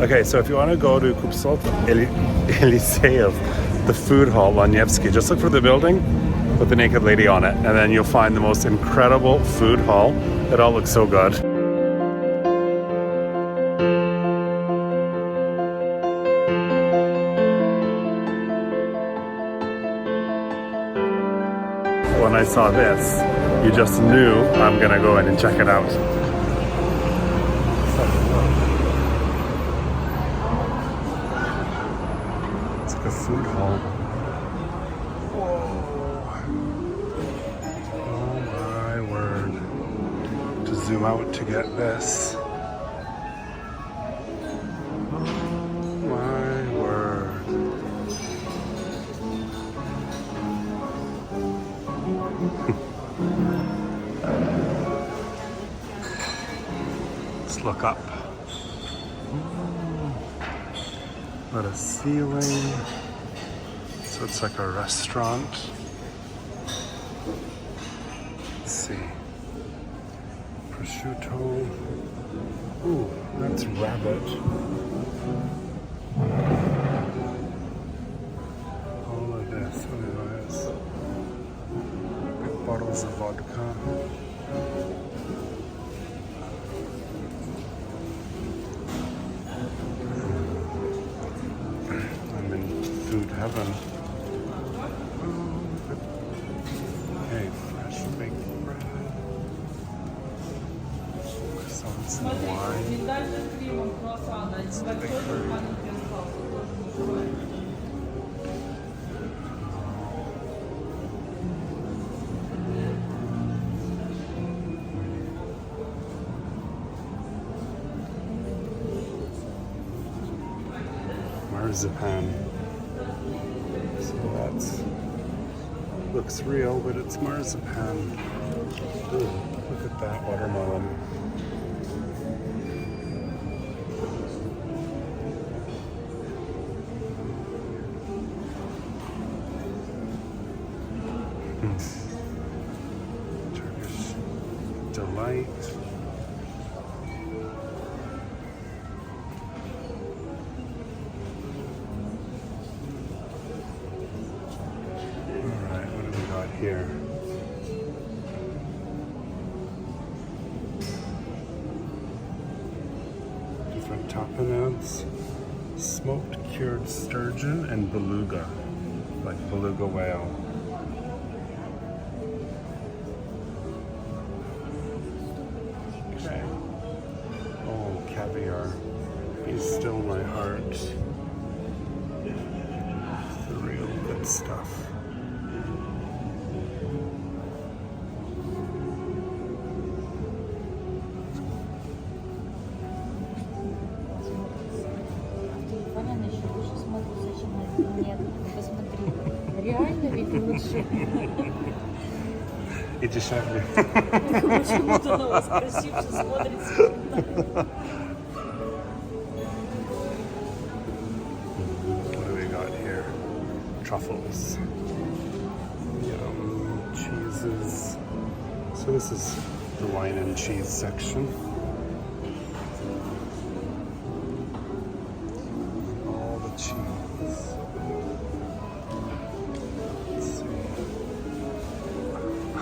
Okay, so if you want to go to Kupetz Eliseev, the food hall on Nevsky, just look for the building with the naked lady on it, and then you'll find the most incredible food hall. It all looks so good. When I saw this, you just knew I'm gonna go in and check it out. It's like a food hall. Whoa. Oh my word. To zoom out to get this. Oh my word. Let's look up. What a ceiling. So it's like a restaurant. Let's see. Prosciutto. Ooh, that's rabbit. All of this. What is this? Big bottles of vodka. Food heaven. Okay, fresh baked bread. Croissants and wine. Marzipan. Looks real, but it's marzipan. Ooh, look at that watermelon. Turkish delight. Here. Different tapenades. Smoked cured sturgeon and beluga, like beluga whale. Okay. Oh, caviar. He's still my heart. The real good stuff. И дешевле. Почему-то на вас красивше смотрится. What do we got here? Truffles. Yum. Cheeses. So this is the wine and cheese section. All the cheese.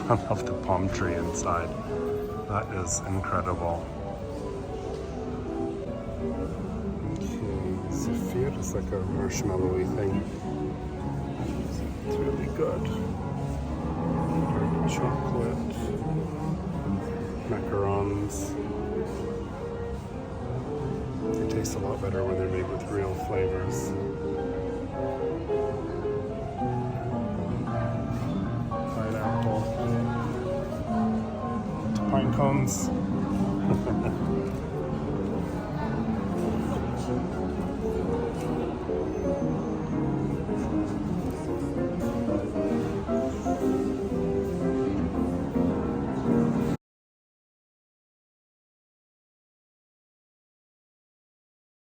I love the palm tree inside. That is incredible. Okay, Zephyr is like a marshmallowy thing. It's really good. Dark chocolate. Macarons. They taste a lot better when they're made with real flavors. Pineapple. Pine cones.